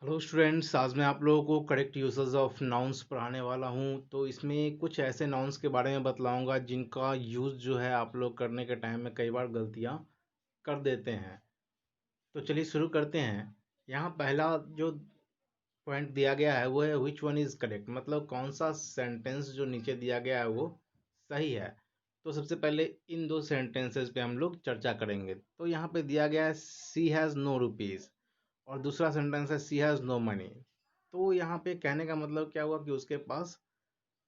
Hello students, आज मैं आप लोगों को करेक्ट यूसेज ऑफ नाउन्स पढ़ाने वाला हूं। तो इसमें कुछ ऐसे नाउन्स के बारे में बतलाऊंगा जिनका यूज़ जो है आप लोग करने के टाइम में कई बार गलतियां कर देते हैं। तो चलिए शुरू करते हैं। यहाँ पहला जो पॉइंट दिया गया है वो है विच वन इज़ करेक्ट, मतलब कौन सा सेंटेंस जो नीचे दिया गया है वो सही है। तो सबसे पहले इन दो सेंटेंसेस पे हम लोग चर्चा करेंगे। तो यहाँ पे दिया गया है सी हैज़ नो रुपीज़ और दूसरा सेंटेंस है सी हैज़ नो मनी। तो यहाँ पे कहने का मतलब क्या हुआ कि उसके पास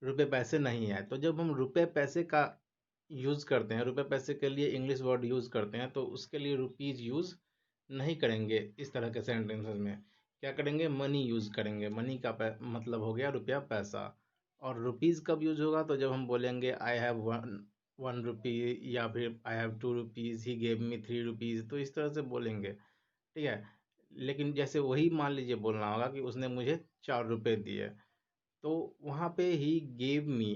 रुपए पैसे नहीं है। तो जब हम रुपए पैसे का यूज़ करते हैं, रुपए पैसे के लिए इंग्लिश वर्ड यूज़ करते हैं, तो उसके लिए रुपीज़ यूज़ नहीं करेंगे। इस तरह के सेंटेंसेस में क्या करेंगे, मनी यूज़ करेंगे। मनी का मतलब हो गया रुपया पैसा। और रुपीज़ कब यूज होगा, तो जब हम बोलेंगे आई हैव वन रुपी, या फिर I have 2 rupees, he gave me 3 rupees, तो इस तरह से बोलेंगे। ठीक है। लेकिन जैसे वही मान लीजिए बोलना होगा कि उसने मुझे 4 रुपए दिए, तो वहाँ पे he gave me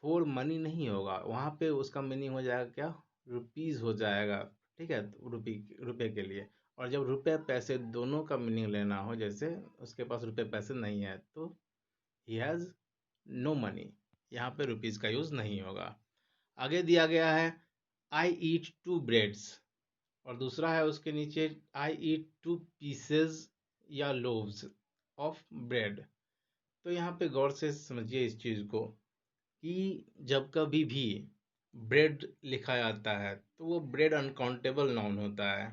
for money नहीं होगा, वहाँ पे उसका मीनिंग हो जाएगा क्या, रुपीज़ हो जाएगा। ठीक है, तो रुपए के लिए। और जब रुपए पैसे दोनों का मीनिंग लेना हो, जैसे उसके पास रुपए पैसे नहीं है, तो ही हैज़ नो मनी, यहाँ पे रुपीज़ का यूज़ नहीं होगा। आगे दिया गया है आई ईट 2 ब्रेड्स, और दूसरा है उसके नीचे आई ईट 2 पीसेज या लोव्स ऑफ ब्रेड। तो यहाँ पे गौर से समझिए इस चीज़ को कि जब कभी भी ब्रेड लिखा जाता है तो वो ब्रेड अनकाउंटेबल नाउन होता है।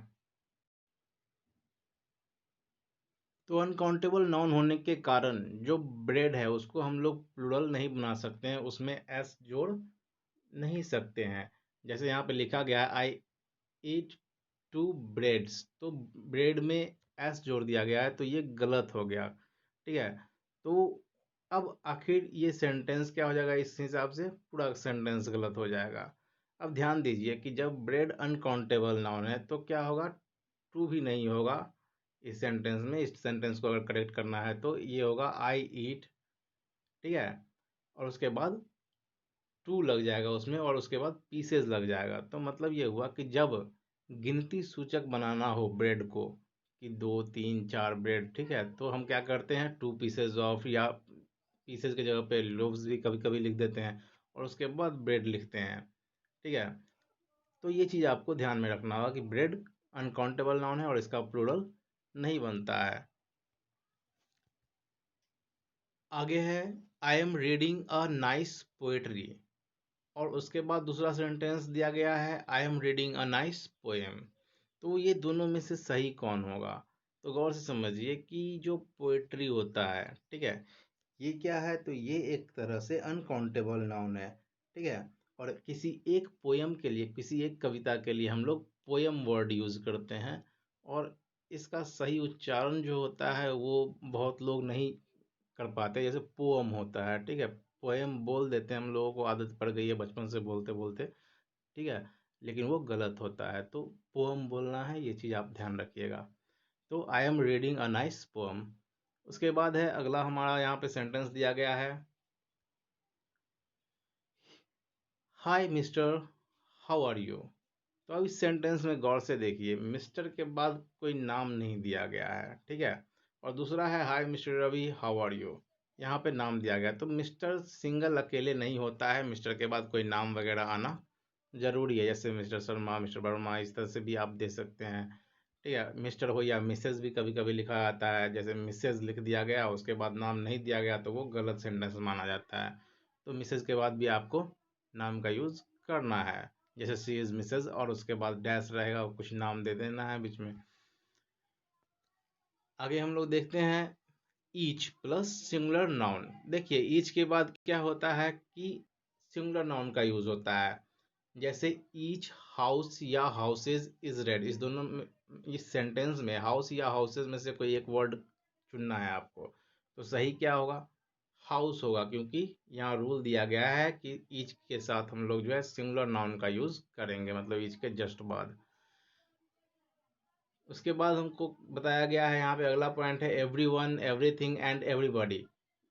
तो अनकाउंटेबल नाउन होने के कारण जो ब्रेड है उसको हम लोग प्लूरल नहीं बना सकते हैं, उसमें एस जोड़ नहीं सकते हैं। जैसे यहाँ पे लिखा गया है आई ईट 2 ब्रेड्स, तो ब्रेड में एस जोड़ दिया गया है, तो ये गलत हो गया। ठीक है। तो अब आखिर ये सेंटेंस क्या हो जाएगा, इस हिसाब से पूरा सेंटेंस गलत हो जाएगा। अब ध्यान दीजिए कि जब ब्रेड अनकाउंटेबल नाउन है तो क्या होगा, टू भी नहीं होगा इस सेंटेंस में। इस सेंटेंस को अगर करेक्ट करना है तो ये होगा आई ईट। ठीक है। और उसके बाद टू लग जाएगा उसमें, और उसके बाद पीसेस लग जाएगा। तो मतलब ये हुआ कि जब गिनती सूचक बनाना हो ब्रेड को, कि 2 3 4 ब्रेड, ठीक है, तो हम क्या करते हैं, 2 पीसेज ऑफ, या पीसेज की जगह पे लोव्स भी कभी कभी लिख देते हैं, और उसके बाद ब्रेड लिखते हैं। ठीक है। तो ये चीज़ आपको ध्यान में रखना होगा कि ब्रेड अनकाउंटेबल नाउन है और इसका प्लूरल नहीं बनता है। आगे है I am reading a nice poetry, और उसके बाद दूसरा सेंटेंस दिया गया है I am reading a nice poem. तो ये दोनों में से सही कौन होगा, तो गौर से समझिए कि जो पोएट्री होता है, ठीक है, ये क्या है, तो ये एक तरह से अनकाउंटेबल नाउन है। ठीक है। और किसी एक पोयम के लिए, किसी एक कविता के लिए हम लोग पोयम वर्ड यूज करते हैं, और इसका सही उच्चारण जो होता है वो बहुत लोग नहीं कर पाते, जैसे पोअम होता है। ठीक है। पोएम बोल देते हैं, हम लोगों को आदत पड़ गई है बचपन से बोलते बोलते। ठीक है। लेकिन वो गलत होता है, तो पोअम बोलना है, ये चीज़ आप ध्यान रखिएगा। तो I am reading a nice poem. उसके बाद है अगला, हमारा यहाँ पे सेंटेंस दिया गया है hi mister, how are you. तो अब इस सेंटेंस में गौर से देखिए, मिस्टर के बाद कोई नाम नहीं दिया गया है। ठीक है। और दूसरा है hi mister Ravi, how are you, यहाँ पे नाम दिया गया है। तो मिस्टर सिंगल अकेले नहीं होता है, मिस्टर के बाद कोई नाम वगैरह आना जरूरी है, जैसे मिस्टर शर्मा, मिस्टर वर्मा, इस तरह से भी आप दे सकते हैं। ठीक है। मिस्टर हो या मिसेज भी कभी कभी लिखा जाता है, जैसे मिसेज लिख दिया गया उसके बाद नाम नहीं दिया गया तो वो गलत सेंटेंस माना जाता है। तो मिसेज के बाद भी आपको नाम का यूज करना है, जैसे सी इज मिसेज और उसके बाद डैश रहेगा और कुछ नाम दे देना है बीच में। आगे हम लोग देखते हैं ईच प्लस सिंगुलर नाउन। देखिए ईच के बाद क्या होता है कि सिंगुलर नाउन का यूज होता है, जैसे ईच हाउस या हाउसेज इज रेड। इस दोनों में, इस सेंटेंस में हाउस या हाउसेज में से कोई एक वर्ड चुनना है आपको। तो सही क्या होगा, हाउस होगा, क्योंकि यहाँ रूल दिया गया है कि ईच के साथ हम लोग जो है सिंगुलर नाउन का यूज करेंगे, मतलब ईच के जस्ट बाद। उसके बाद हमको बताया गया है, यहाँ पे अगला पॉइंट है everyone, everything and everybody,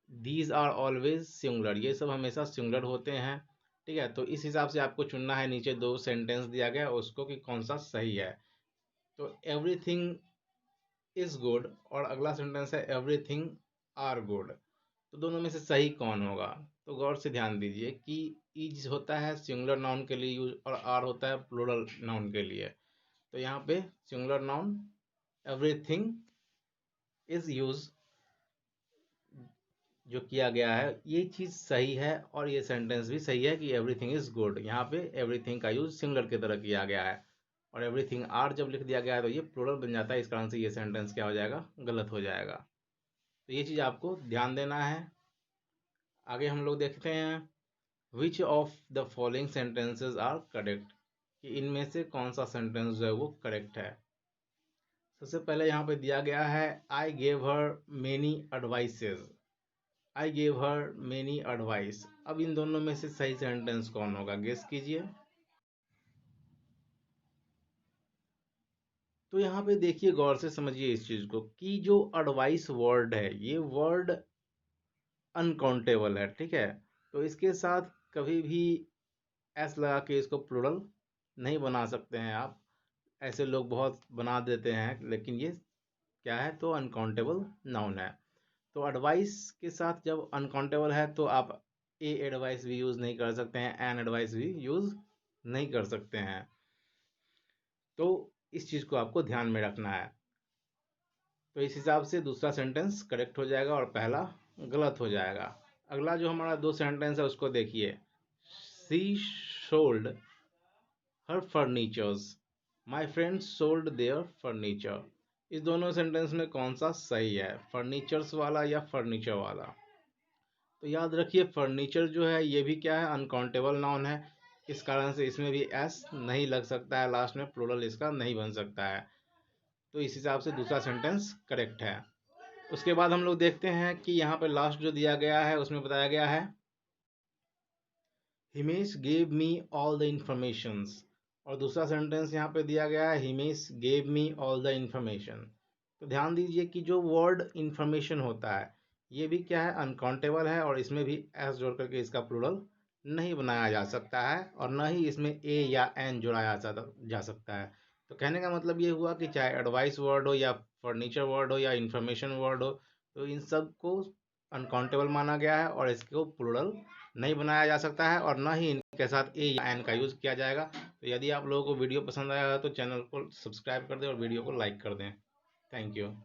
these are always singular, ये सब हमेशा सिंगुलर होते हैं। ठीक है। तो इस हिसाब से आपको चुनना है, नीचे दो सेंटेंस दिया गया है उसको, कि कौन सा सही है। तो एवरीथिंग इज गुड और अगला सेंटेंस है एवरीथिंग आर गुड, तो दोनों में से सही कौन होगा? तो गौर से ध्यान दीजिए कि इज होता है सिंगुलर नाउन के लिए यूज और आर होता है प्लूरल नाउन के लिए। तो यहाँ पे singular noun everything is use जो किया गया है, ये चीज़ सही है और ये सेंटेंस भी सही है कि एवरीथिंग इज गुड। यहाँ पे एवरीथिंग का यूज सिंगुलर की तरह किया गया है और एवरीथिंग आर जब लिख दिया गया है तो ये प्लूरल बन जाता है, इस कारण से ये सेंटेंस क्या हो जाएगा? गलत हो जाएगा। तो ये चीज़ आपको ध्यान देना है। आगे हम लोग देखते हैं which of the following sentences are correct, कि इनमें से कौन सा सेंटेंस जो है वो करेक्ट है। सबसे पहले यहाँ पे दिया गया है I gave her many advices, I gave her many advice. अब इन दोनों में से सही सेंटेंस कौन होगा? गेस कीजिए। तो यहाँ पे देखिए, गौर से समझिए इस चीज को कि जो एडवाइस वर्ड है ये वर्ड अनकाउंटेबल है, ठीक है? तो इसके साथ कभी भी एस लगा के इसको प्लूरल नहीं बना सकते हैं आप। ऐसे लोग बहुत बना देते हैं, लेकिन ये क्या है? तो अनकाउंटेबल नाउन है। तो एडवाइस के साथ जब अनकाउंटेबल है तो आप ए एडवाइस भी यूज़ नहीं कर सकते हैं, एन एडवाइस भी यूज़ नहीं कर सकते हैं। तो इस चीज़ को आपको ध्यान में रखना है। तो इस हिसाब से दूसरा सेंटेंस करेक्ट हो जाएगा और पहला गलत हो जाएगा। अगला जो हमारा दो सेंटेंस है उसको देखिए। She sold her furnitures, my friend sold their furniture. इस दोनों सेंटेंस में कौन सा सही है? फर्नीचर्स वाला या फर्नीचर वाला? तो याद रखिए फर्नीचर जो है ये भी क्या है? अनकाउंटेबल नाउन है, इस कारण से इसमें भी एस नहीं लग सकता है, लास्ट में प्लूरल इसका नहीं बन सकता है। तो इस हिसाब से दूसरा सेंटेंस करेक्ट है। उसके बाद हम लोग देखते हैं कि यहाँ पे लास्ट जो दिया गया है उसमें बताया गया है Himesh gave me all the informations, और दूसरा सेंटेंस यहाँ पे दिया गया है Himesh gave me all the information. तो ध्यान दीजिए कि जो वर्ड इंफॉर्मेशन होता है ये भी क्या है? अनकाउंटेबल है और इसमें भी एस जोड़ करके इसका प्लूरल नहीं बनाया जा सकता है और न ही इसमें ए या एन जोड़ाया जा सकता है। तो कहने का मतलब ये हुआ कि चाहे एडवाइस वर्ड हो या फर्नीचर वर्ड हो या इंफॉर्मेशन वर्ड हो, तो इन सब को अनकाउंटेबल माना गया है और इसको प्लूरल नहीं बनाया जा सकता है और ना ही इनके साथ ए या एन का यूज़ किया जाएगा। तो यदि आप लोगों को वीडियो पसंद आया तो चैनल को सब्सक्राइब कर दें और वीडियो को लाइक कर दें। Thank you.